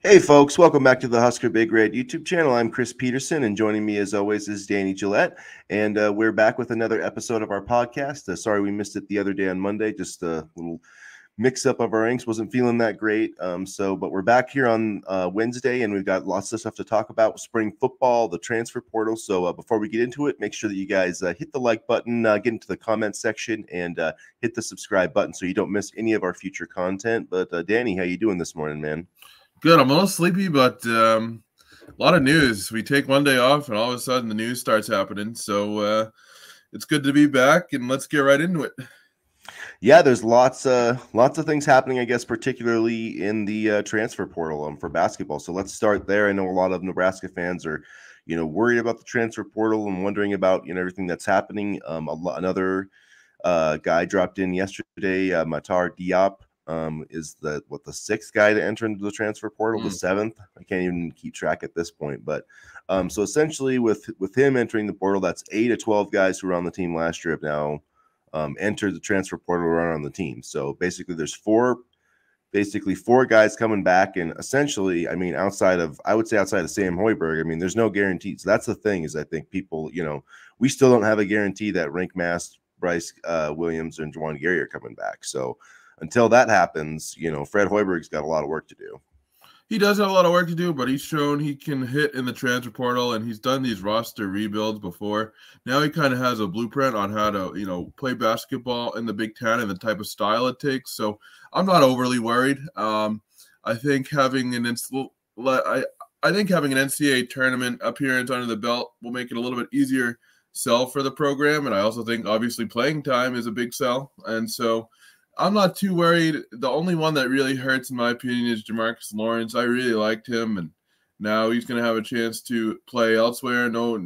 Hey folks, welcome back to the Husker Big Red YouTube channel. I'm Chris Peterson, and joining me as always is Danny Gillette. And we're back with another episode of our podcast. Sorry we missed it the other day on Monday, just a little mix up of our inks. Wasn't feeling that great. But we're back here on Wednesday, and we've got lots of stuff to talk about: spring football, the transfer portal. So before we get into it, make sure that you guys hit the like button, get into the comments section, and hit the subscribe button so you don't miss any of our future content. But Danny, how you doing this morning, man? Good. I'm a little sleepy, but a lot of news. We take one day off, and all of a sudden the news starts happening. So it's good to be back, and let's get right into it. Yeah, there's lots of things happening, I guess, particularly in the transfer portal for basketball. So let's start there. I know a lot of Nebraska fans are, worried about the transfer portal and wondering about everything that's happening. Another guy dropped in yesterday, Matar Diop. Is the sixth guy to enter into the transfer portal, the seventh. I can't even keep track at this point, but so essentially with him entering the portal, that's 8 to 12 guys who were on the team last year have now entered the transfer portal run on the team. So basically there's four guys coming back, and essentially, I mean, outside of Sam Hoiberg, I mean, there's no guarantees. So that's the thing, is I think people, we still don't have a guarantee that Rink Mast, Bryce Williams, and Juwan Gary are coming back. So until that happens, Fred Hoiberg's got a lot of work to do. He does have a lot of work to do, but he's shown he can hit in the transfer portal, and he's done these roster rebuilds before. Now he kind of has a blueprint on how to, play basketball in the Big Ten and the type of style it takes. So I'm not overly worried. I think having an NCAA tournament appearance under the belt will make it a little bit easier sell for the program, and I also think obviously playing time is a big sell, and so I'm not too worried. The only one that really hurts, in my opinion, is Jamarcus Lawrence. I really liked him, and now he's going to have a chance to play elsewhere. No,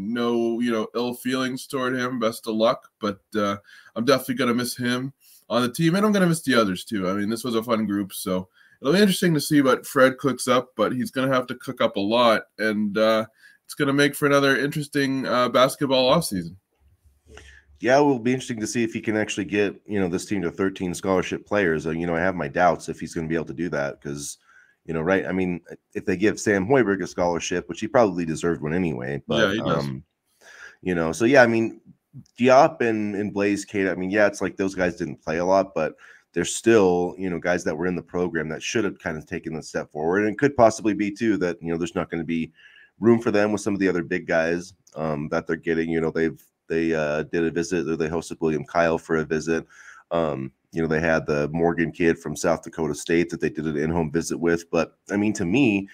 ill feelings toward him. Best of luck, but I'm definitely going to miss him on the team, and I'm going to miss the others too. I mean, this was a fun group, so it'll be interesting to see what Fred cooks up, but he's going to have to cook up a lot, and it's going to make for another interesting basketball offseason. Yeah, it will be interesting to see if he can actually get, this team to 13 scholarship players. I have my doubts if he's going to be able to do that because, right. I mean, if they give Sam Hoiberg a scholarship, which he probably deserved one anyway, but, Yeah, he does. so yeah, I mean, Diop and Blaze Kate, I mean, yeah, it's like those guys didn't play a lot, but there's still, guys that were in the program that should have kind of taken the step forward. And it could possibly be too that, there's not going to be room for them with some of the other big guys that they're getting. They did a visit, or they hosted William Kyle for a visit. They had the Morgan kid from South Dakota State that they did an in-home visit with. But I mean, to me,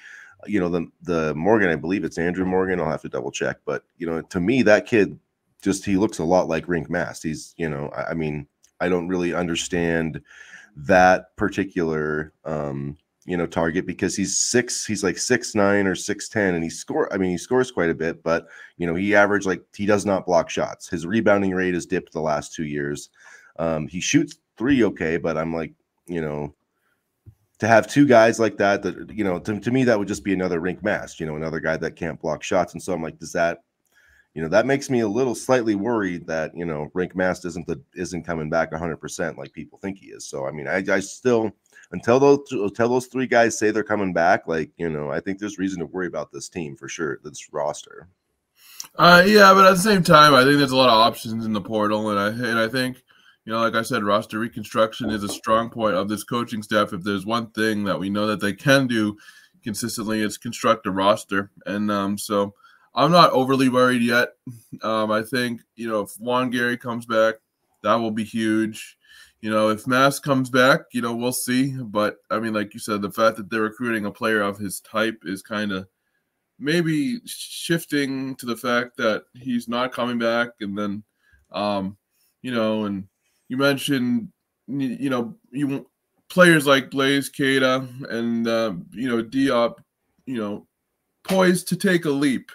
the Morgan, I believe it's Andrew Morgan. I'll have to double check. But, to me, that kid he looks a lot like Rink Mast. He's, I mean, I don't really understand that particular target because he's like 6'9" or 6'10", and he scores quite a bit, but he averaged, he does not block shots. His rebounding rate has dipped the last 2 years. He shoots three okay, but I'm like, to have two guys like that, to me, that would just be another Rink Mast, another guy that can't block shots. And so I'm like, does that, that makes me a little slightly worried that, Rink Mast isn't coming back 100% like people think he is. So, I mean, I still, until those three guys say they're coming back, I think there's reason to worry about this team for sure, this roster. Yeah, but at the same time, I think there's a lot of options in the portal, and I think, like I said, roster reconstruction is a strong point of this coaching staff. If there's one thing that we know that they can do consistently, it's construct a roster, and so I'm not overly worried yet. I think if Juwan Gary comes back, that will be huge. If Mass comes back, we'll see. But I mean, like you said, the fact that they're recruiting a player of his type is kind of maybe shifting to the fact that he's not coming back. And then, and you mentioned, you players like Blaze Cada and, Diop, poised to take a leap.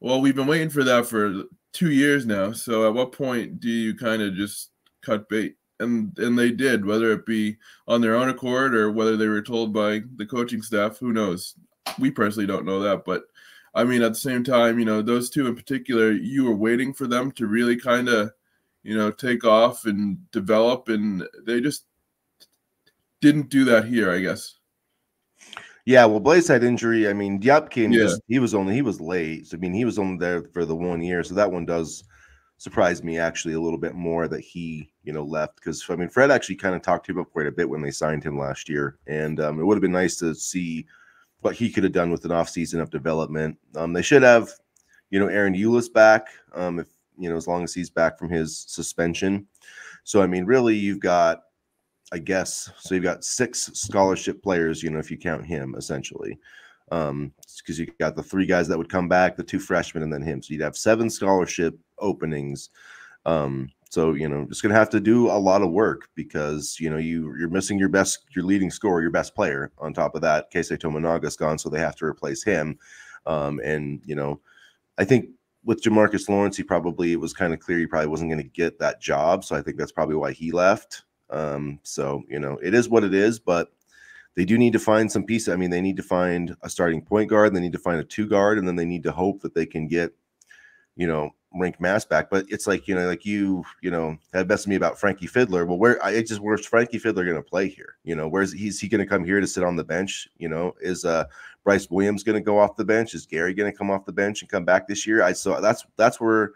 Well, we've been waiting for that for 2 years now. So at what point do you kind of just cut bait? And they did, whether it be on their own accord or whether they were told by the coaching staff, who knows? We personally don't know that. But, I mean, at the same time, those two in particular, you were waiting for them to really kind of, take off and develop, and they just didn't do that here, I guess. Yeah, well, Blaze had injury. I mean, Diop came Yeah. just he was late. So, I mean, he was only there for the 1 year. So that one does surprise me actually a little bit more that he, left, because I mean, Fred actually kind of talked to him up quite a bit when they signed him last year, and it would have been nice to see what he could have done with an offseason of development. They should have, Aaron Eulis back, if as long as he's back from his suspension. So I mean, really, you've got, I guess, so you've got 6 scholarship players, if you count him, essentially. Because you got the 3 guys that would come back, the 2 freshmen, and then him. So you'd have 7 scholarship openings. So just gonna have to do a lot of work, because you're missing your leading scorer, your best player. On top of that, Keisei Tominaga's gone, so they have to replace him. And I think with Jamarcus Lawrence, it was kind of clear he probably wasn't going to get that job. So I think that's probably why he left. So it is what it is, but they do need to find some pieces. I mean, they need to find a starting point guard, they need to find a 2 guard, and then they need to hope that they can get, Rink Mass back. But it's like, that messes me about Frankie Fiddler. Well, where's Frankie Fiddler going to play here? Where's he going to come here to sit on the bench? Is Bryce Williams going to go off the bench? Is Gary going to come off the bench and come back this year? That's where,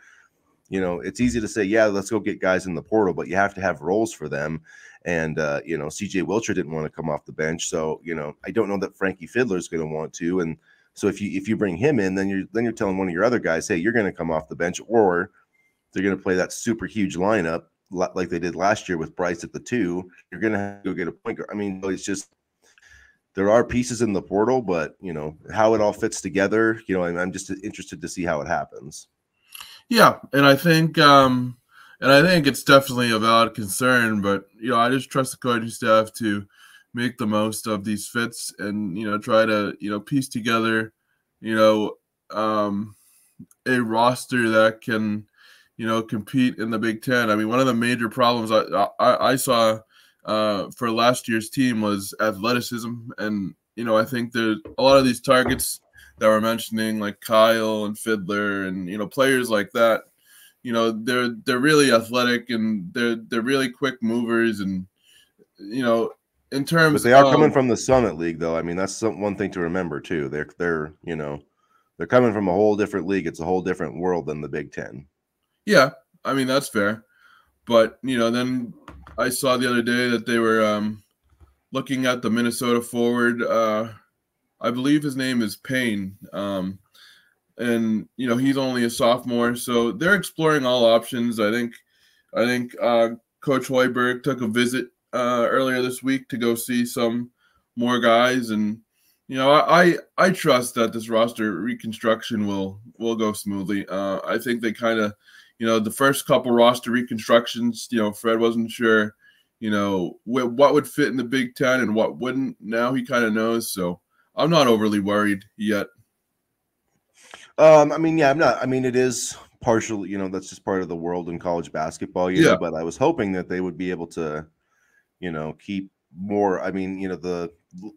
it's easy to say, yeah, let's go get guys in the portal, but you have to have roles for them. And, CJ Wilcher didn't want to come off the bench. So, I don't know that Frankie Fiddler is going to want to. And so if you bring him in, then you're telling one of your other guys, hey, you're going to come off the bench, or they're going to play that super huge lineup like they did last year with Bryce at the 2. You're going to have to go get a point guard. I mean, it's just, there are pieces in the portal, but how it all fits together, I'm just interested to see how it happens. Yeah, and I think it's definitely a valid concern, but I just trust the coaching staff to make the most of these fits and try to piece together a roster that can compete in the Big Ten. I mean, one of the major problems I saw for last year's team was athleticism, and I think there's a lot of these targets that we're mentioning, like Kyle and Fiddler and players like that. They're really athletic, and they're really quick movers, and in terms, but they are coming from the Summit League, though. I mean, that's one thing to remember too. They're coming from a whole different league. It's a whole different world than the Big Ten. Yeah, I mean, that's fair. But then I saw the other day that they were looking at the Minnesota forward. I believe his name is Payne. And he's only a sophomore, so they're exploring all options. I think Coach Hoiberg took a visit earlier this week to go see some more guys, and I trust that this roster reconstruction will go smoothly. I think they kind of the first couple roster reconstructions, Fred wasn't sure what would fit in the Big Ten and what wouldn't. Now he kind of knows, so I'm not overly worried yet. I mean, yeah, I'm not. I mean, it is partially, that's just part of the world in college basketball, Yeah. But I was hoping that they would be able to, keep more. I mean, the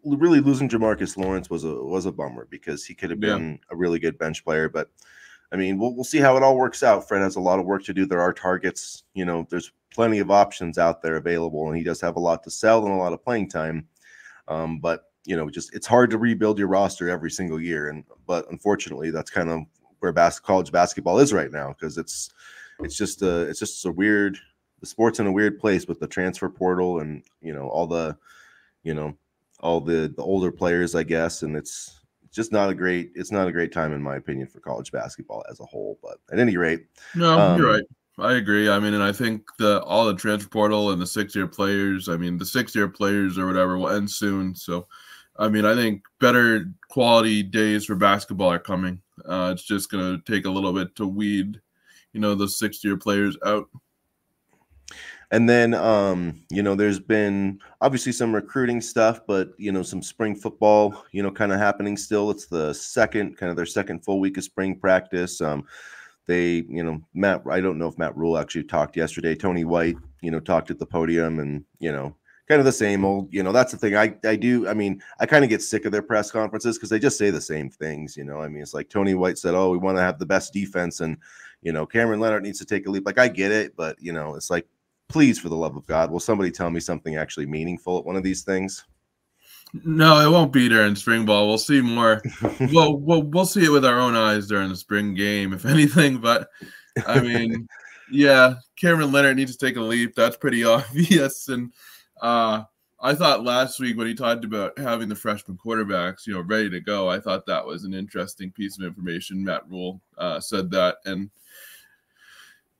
really losing Jamarcus Lawrence was a bummer, because he could have been a really good bench player. But I mean, we'll see how it all works out. Fred has a lot of work to do. There are targets. There's plenty of options out there available, and he does have a lot to sell and a lot of playing time. But it's hard to rebuild your roster every single year, but unfortunately, that's kind of where college basketball is right now, because it's just a weird. The sport's in a weird place with the transfer portal and all the older players, I guess, and it's just not a great time, in my opinion, for college basketball as a whole. But at any rate, no, you're right. I agree. I mean, and I think all the transfer portal and the 6-year players. I mean, the 6-year players or whatever will end soon. So, I mean, I think better quality days for basketball are coming. It's just going to take a little bit to weed, those 6-year players out. And then, there's been obviously some recruiting stuff, but, some spring football, kind of happening still. It's the their second full week of spring practice. They, Matt, I don't know if Matt Rule actually talked yesterday. Tony White, talked at the podium, and, kind of the same old, that's the thing I do. I mean, I kind of get sick of their press conferences, because they just say the same things, I mean, it's like Tony White said, oh, we want to have the best defense, and, Cameron Leonard needs to take a leap. Like, I get it, but, it's like, please, for the love of God, will somebody tell me something actually meaningful at one of these things? No, it won't be during spring ball. We'll see more. We'll see it with our own eyes during the spring game, if anything. But I mean, yeah, Cameron Leonard needs to take a leap. That's pretty obvious. And I thought last week when he talked about having the freshman quarterbacks, ready to go, I thought that was an interesting piece of information. Matt Rule said that, and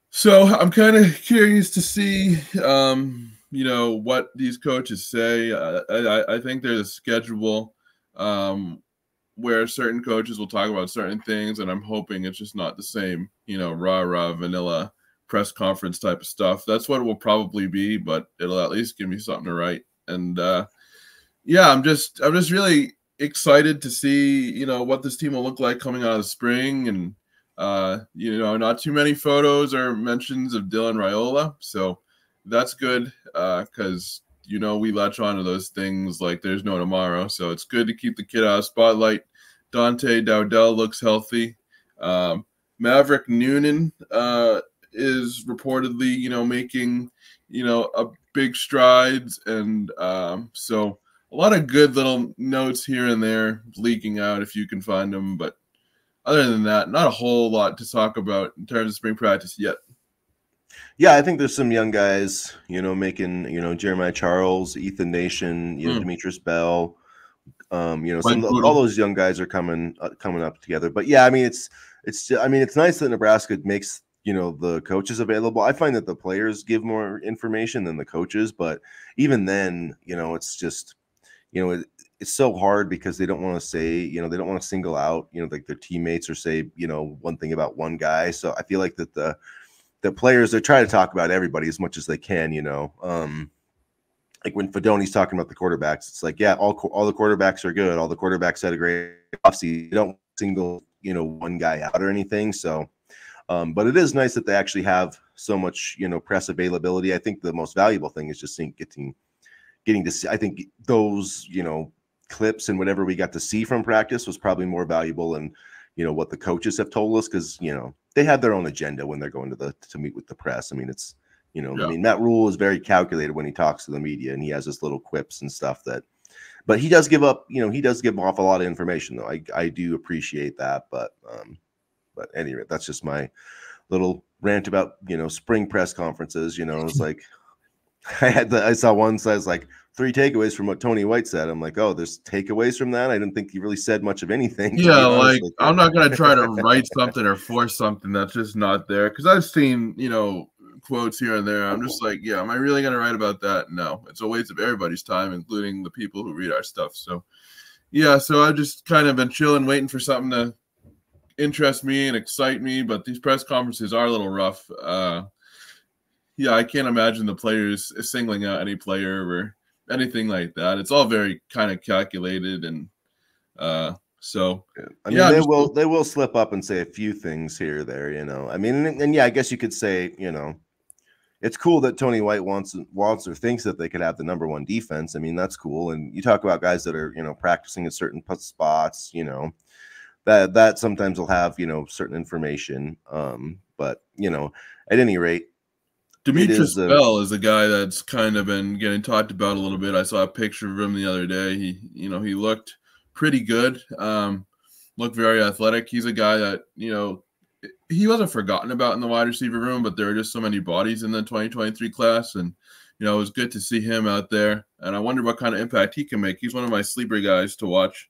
so I'm kind of curious to see, what these coaches say. I think there's a schedule where certain coaches will talk about certain things, and I'm hoping it's just not the same, rah-rah, vanilla press conference type of stuff. That's what it will probably be, but it'll at least give me something to write. And I'm just really excited to see, what this team will look like coming out of the spring. And not too many photos or mentions of Dylan Raiola, so that's good because we latch on to those things like there's no tomorrow. So it's good to keep the kid out of spotlight. Dante Dowdell looks healthy. Maverick Noonan is reportedly making a big strides, and so a lot of good little notes here and there leaking out if you can find them, but other than that, not a whole lot to talk about in terms of spring practice yet. Yeah, I think there's some young guys, making, Jeremiah Charles, Ethan Nation, Demetrius Bell, all those young guys are coming up together. But yeah, I mean, it's nice that Nebraska makes, the coaches available. I find that the players give more information than the coaches, but even then, it's just, it's so hard because they don't want to say, they don't want to single out, like their teammates or say, one thing about one guy. So I feel like that the players, they try to talk about everybody as much as they can, like when Fedoni's talking about the quarterbacks, it's like, yeah, all the quarterbacks are good. All the quarterbacks had a great offseason. You don't single, one guy out or anything. So, but it is nice that they actually have so much, press availability. I think the most valuable thing is just getting to see. I think those, clips and whatever we got to see from practice was probably more valuable than, what the coaches have told us, because, they have their own agenda when they're going to meet with the press. I mean, it's, I mean, Matt Rule is very calculated when he talks to the media, and he has his little quips and stuff but he does give off a lot of information, though. I do appreciate that, but anyway, that's just my little rant about, spring press conferences. It's like, I saw one says like 3 takeaways from what Tony White said. I'm like, oh, there's takeaways from that? I didn't think he really said much of anything. Yeah, like I'm not going to try to write something or force something that's just not there, because I've seen, quotes here and there. I'm just like, yeah, am I really going to write about that? No, it's a waste of everybody's time, including the people who read our stuff. So, yeah, so I've just kind of been chilling, waiting for something to interest me and excite me, but these press conferences are a little rough. Yeah, I can't imagine the players singling out any player or anything like that. It's all very kind of calculated, and so I mean, they will slip up and say a few things here or there, I mean, and yeah, I guess you could say, it's cool that Tony White wants or thinks that they could have the number 1 defense. I mean, that's cool. And you talk about guys that are, practicing at certain spots, that sometimes will have, certain information. But, at any rate, Demetrius Bell is a guy that's kind of been getting talked about a little bit. I saw a picture of him the other day. He looked pretty good. Looked very athletic. He's a guy that, he wasn't forgotten about in the wide receiver room, but there are just so many bodies in the 2023 class. And, it was good to see him out there. And I wonder what kind of impact he can make. He's one of my sleeper guys to watch.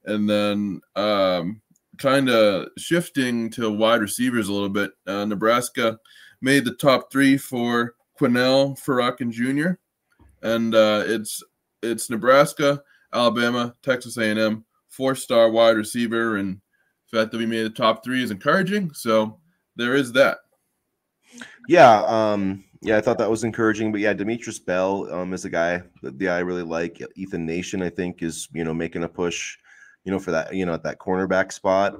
And then kind of shifting to wide receivers a little bit, Nebraska made the top 3 for Quinnell Farrakhan Jr. And it's Nebraska, Alabama, Texas A&M, 4-star wide receiver, and the fact that we made the top 3 is encouraging. So there is that. Yeah, I thought that was encouraging. But yeah, Demetrius Bell is a guy that I really like. Ethan Nation, I think, is making a push, for that, at that cornerback spot.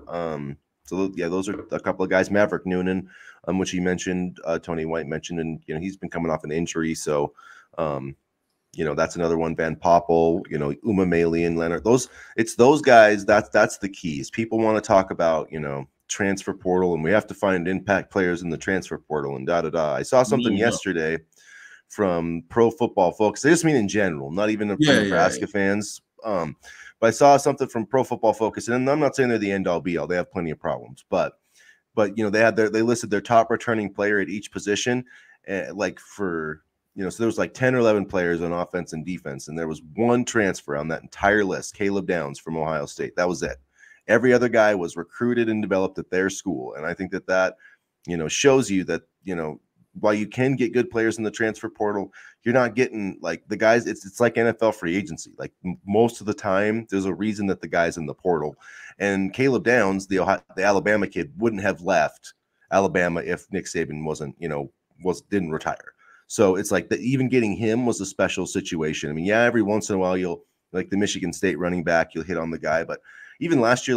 So yeah, those are a couple of guys. Maverick Noonan, which he mentioned, Tony White mentioned, and he's been coming off an injury, so that's another one. Van Poppel, Uma Malian, Leonard. It's those guys. That's the keys. People want to talk about transfer portal, and we have to find impact players in the transfer portal, and I saw something yesterday from Pro Football Focus. I just mean in general, not even from Nebraska fans. But I saw something from Pro Football Focus, and I'm not saying they're the end all be all. They have plenty of problems, but they listed their top returning player at each position, like for so there was like 10 or 11 players on offense and defense, and there was one transfer on that entire list, Caleb Downs from Ohio State. That was it. Every other guy was recruited and developed at their school, and I think that shows you that while you can get good players in the transfer portal, you're not getting like the guys. It's like NFL free agency. Like most of the time, there's a reason that the guy's in the portal. And Caleb Downs, the Alabama kid, wouldn't have left Alabama if Nick Saban didn't retire. So it's like that. Even getting him was a special situation. I mean, yeah, every once in a while you'll like the Michigan State running back, you'll hit on the guy, but even last year,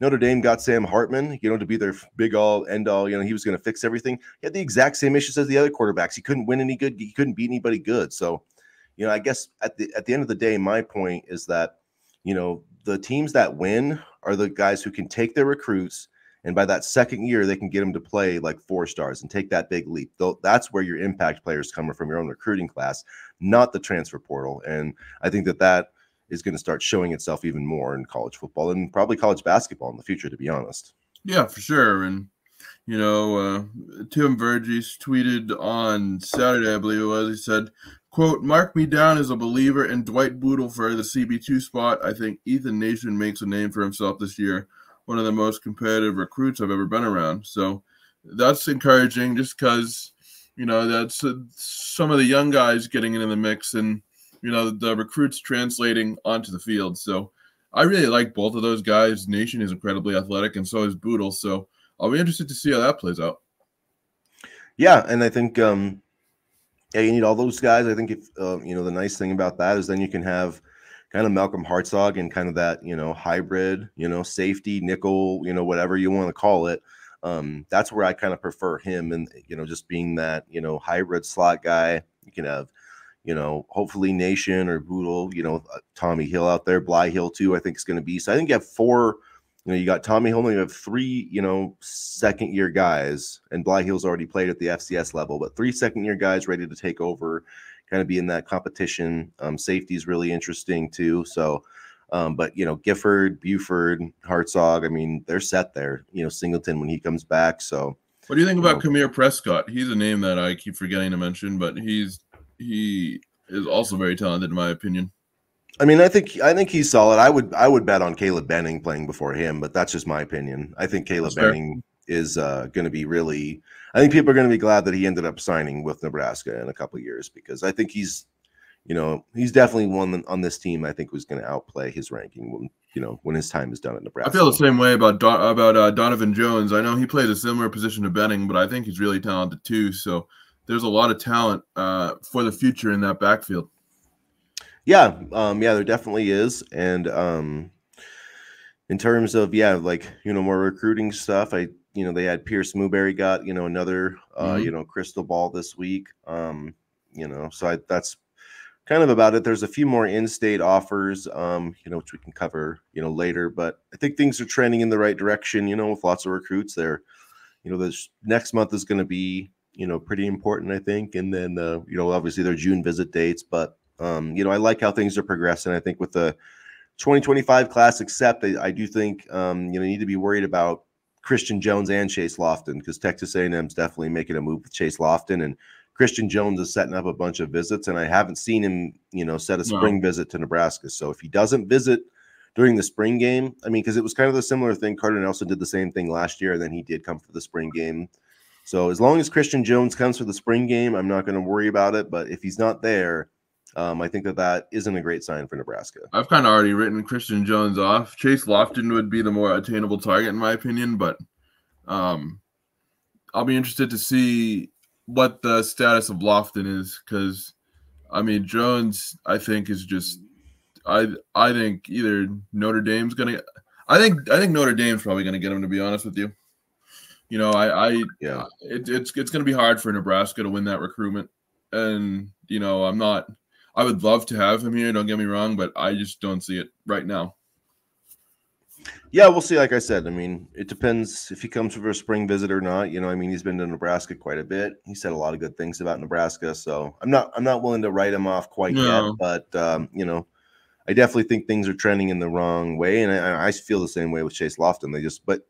Notre Dame got Sam Hartman, to be their big all end all. He was going to fix everything. He had the exact same issues as the other quarterbacks. He couldn't win any good. He couldn't beat anybody good. So, I guess at the end of the day, my point is that, the teams that win are the guys who can take their recruits, and by that second year, they can get them to play like 4 stars and take that big leap. That's where your impact players come from your own recruiting class, not the transfer portal. And I think that is going to start showing itself even more in college football and probably college basketball in the future, to be honest. Yeah, for sure. And, Tim Verges tweeted on Saturday, I believe it was, he said, quote, "Mark me down as a believer in Dwight Boodle for the CB2 spot. I think Ethan Nation makes a name for himself this year. One of the most competitive recruits I've ever been around." So that's encouraging just because, that's some of the young guys getting into the mix and, the recruits translating onto the field. So I really like both of those guys. Nation is incredibly athletic, and so is Boodle. So I'll be interested to see how that plays out. Yeah, and I think, you need all those guys. I think if, the nice thing about that is then you can have kind of Malcolm Hartzog and kind of that, hybrid, safety, nickel, whatever you want to call it. That's where I kind of prefer him and, just being that, hybrid slot guy. You can have, hopefully Nation or Boodle, Tommy Hill out there, Bly Hill too, I think is going to be. So I think you have 4, you got Tommy Hill, you have 3, second-year guys, and Bly Hill's already played at the FCS level, but 3 second-year guys ready to take over, kind of be in that competition. Safety is really interesting too. So, but, Gifford, Buford, Hartzog, I mean, they're set there, Singleton when he comes back. So what do you think about Kamir Prescott? He's a name that I keep forgetting to mention, but he is also very talented in my opinion. I mean, I think he's solid. I would bet on Caleb Benning playing before him, but that's just my opinion. I think Caleb Benning is going to be really. I think people are going to be glad that he ended up signing with Nebraska in a couple of years because I think he's definitely one on this team. I think who's going to outplay his ranking when his time is done at Nebraska. I feel the same way about Donovan Jones. I know he plays a similar position to Benning, but I think he's really talented too. So there's a lot of talent for the future in that backfield. Yeah, there definitely is. And in terms of more recruiting stuff, they had Pierce Newberry got another crystal ball this week. So that's kind of about it. There's a few more in-state offers, which we can cover later. But I think things are trending in the right direction. With lots of recruits there. This next month is going to be pretty important, I think. And then obviously their June visit dates, but. I like how things are progressing. I think with the 2025 class, except I do think you need to be worried about Christian Jones and Chase Lofton because Texas A&M's definitely making a move with Chase Lofton, and Christian Jones is setting up a bunch of visits, and I haven't seen him set a spring visit to Nebraska. So if he doesn't visit during the spring game, I mean, because it was kind of the similar thing. Carter Nelson did the same thing last year, and then he did come for the spring game. So as long as Christian Jones comes for the spring game, I'm not going to worry about it. But if he's not there, I think that isn't a great sign for Nebraska. I've kind of already written Christian Jones off. Chase Lofton would be the more attainable target in my opinion, but I'll be interested to see what the status of Lofton is because, I mean, Jones, I think is just I think either Notre Dame's gonna. I think Notre Dame's probably gonna get him. To be honest with you, it's gonna be hard for Nebraska to win that recruitment, and I would love to have him here, don't get me wrong, but I just don't see it right now. Yeah, we'll see. Like I said, I mean, it depends if he comes for a spring visit or not. He's been to Nebraska quite a bit. He said a lot of good things about Nebraska, so I'm not willing to write him off quite yet. But I definitely think things are trending in the wrong way, and I feel the same way with Chase Lofton. But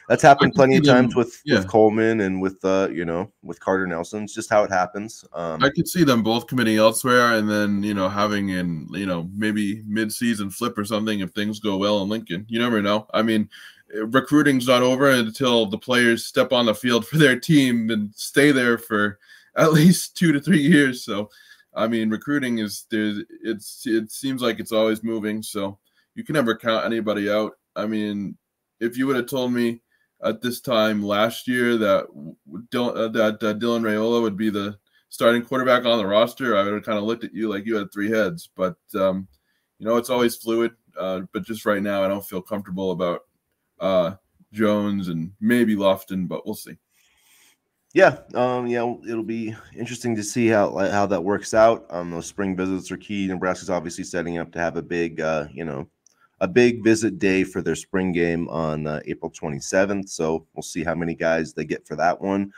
that's I happened could plenty see of times them, with Coleman and with with Carter Nelson. It's just how it happens. I could see them both committing elsewhere, and then having in maybe mid-season flip or something if things go well in Lincoln. You never know. I mean, recruiting's not over until the players step on the field for their team and stay there for at least 2 to 3 years. So, I mean, recruiting it seems like it's always moving. So you can never count anybody out. I mean, if you would have told me at this time last year that Dylan Raiola would be the starting quarterback on the roster, I would have kind of looked at you like you had 3 heads. But it's always fluid. But just right now, I don't feel comfortable about Jones and maybe Lofton, but we'll see. Yeah, it'll be interesting to see how that works out. Those spring visits are key. Nebraska's obviously setting up to have a big visit day for their spring game on April 27th. So we'll see how many guys they get for that one.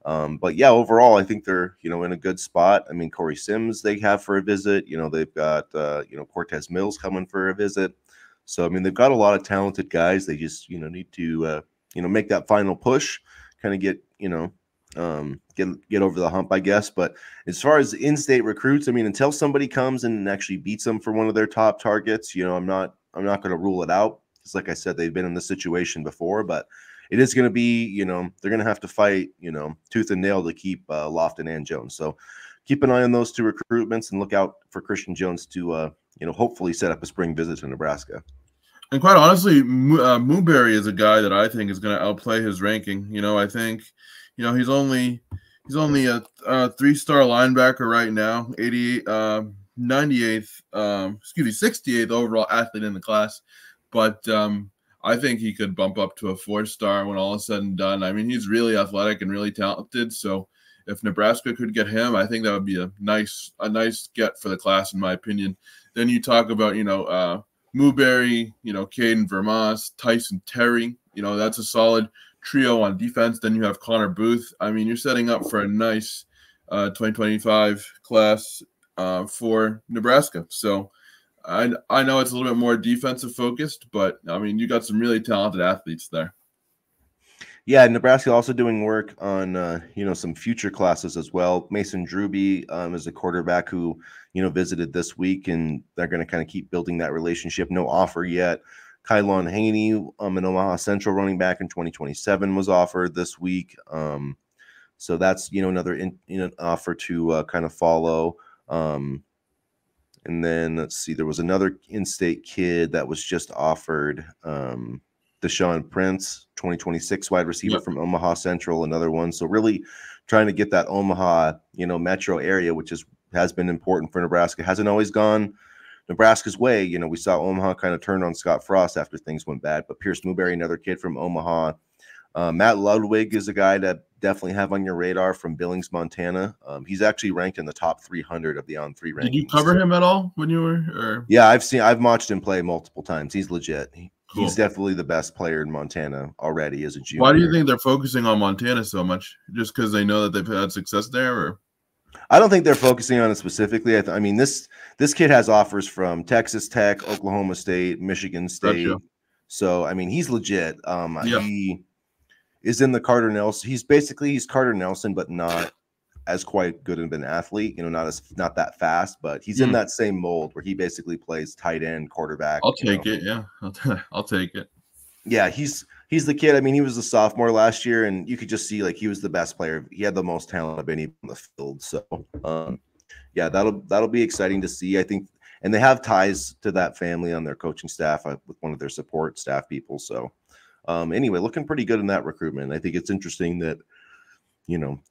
But yeah, overall, I think they're in a good spot. I mean, Corey Sims they have for a visit. They've got Cortez Mills coming for a visit. So I mean, they've got a lot of talented guys. They just need to make that final push, kind of get get over the hump, I guess. But as far as in-state recruits, I mean, until somebody comes and actually beats them for one of their top targets, I'm not going to rule it out. Because like I said, they've been in this situation before, but it is going to be, they're going to have to fight, tooth and nail to keep Lofton and Jones. So keep an eye on those 2 recruitments and look out for Christian Jones to, hopefully set up a spring visit to Nebraska. And quite honestly, Mooberry is a guy that I think is going to outplay his ranking. I think, he's only a 3-star linebacker right now, 68th overall athlete in the class. But I think he could bump up to a 4-star when all is said and done. I mean, he's really athletic and really talented. So if Nebraska could get him, I think that would be a nice get for the class, in my opinion. Then you talk about, Mooberry, Caden Vermas, Tyson Terry, that's a solid trio on defense. Then you have Connor Booth. I mean, you're setting up for a nice 2025 class for Nebraska. So I know it's a little bit more defensive focused, but I mean, you got some really talented athletes there. Yeah, Nebraska also doing work on some future classes as well. Mason Druby is a quarterback who visited this week, and they're going to kind of keep building that relationship. No offer yet. Kylon Haney, an Omaha Central running back in 2027, was offered this week. So that's another offer to kind of follow. And then let's see, there was another in-state kid that was just offered. Deshaun Prince, 2026 wide receiver from Omaha Central, another one. So really trying to get that Omaha, metro area, which has been important for Nebraska. Hasn't always gone Nebraska's way. We saw Omaha kind of turn on Scott Frost after things went bad. But Pierce Mooberry, another kid from Omaha. Matt Ludwig is a guy to definitely have on your radar from Billings, Montana. He's actually ranked in the top 300 of the On3 rankings. Did you cover him at all when you were? Or? Yeah, I've watched him play multiple times. He's legit. Cool. He's definitely the best player in Montana already as a junior. Why do you think they're focusing on Montana so much? Just because they know that they've had success there, or? I don't think they're focusing on it specifically. I mean, this kid has offers from Texas Tech, Oklahoma State, Michigan State. Gotcha. So I mean, he's legit. He is in the Carter Nelson. He's Carter Nelson, but not as quite good of an athlete. Not that fast, but he's in that same mold where he basically plays tight end, quarterback. I'll take it. Yeah, I'll take it. Yeah, he's the kid. I mean, he was a sophomore last year, and you could just see like he was the best player. He had the most talent of any on the field. So, yeah, that'll be exciting to see. I think, and they have ties to that family on their coaching staff with one of their support staff people. So, anyway, looking pretty good in that recruitment. I think it's interesting that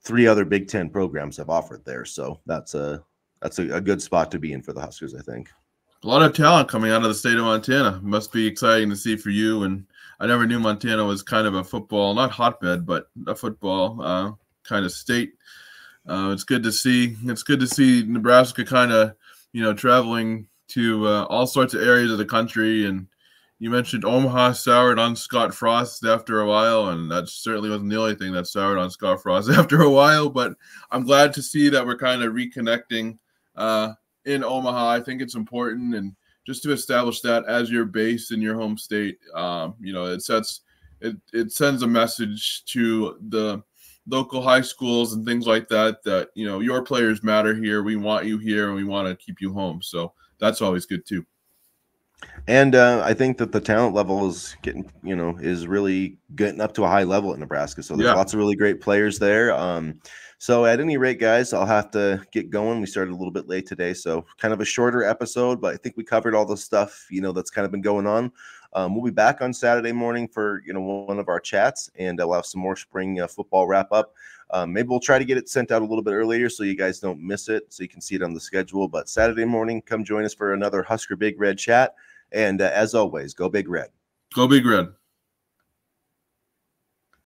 3 other Big Ten programs have offered there. So that's a good spot to be in for the Huskers, I think. A lot of talent coming out of the state of Montana. Must be exciting to see for you. And I never knew Montana was kind of a football, not hotbed, but a football kind of state. It's good to see. It's good to see Nebraska kind of, traveling to all sorts of areas of the country. And you mentioned Omaha soured on Scott Frost after a while, and that certainly wasn't the only thing that soured on Scott Frost after a while. But I'm glad to see that we're kind of reconnecting in Omaha. I think it's important, and just to establish that as your base in your home state. It sends a message to the local high schools and things like that, that, your players matter here. We want you here and we want to keep you home. So that's always good too. And I think that the talent level is is really getting up to a high level at Nebraska. So there's lots of really great players there. So at any rate, guys, I'll have to get going. We started a little bit late today, so kind of a shorter episode, but I think we covered all the stuff, that's kind of been going on. We'll be back on Saturday morning for, one of our chats, and we'll have some more spring football wrap up. Maybe we'll try to get it sent out a little bit earlier so you guys don't miss it, so you can see it on the schedule. But Saturday morning, come join us for another Husker Big Red chat. And as always, go Big Red. Go Big Red.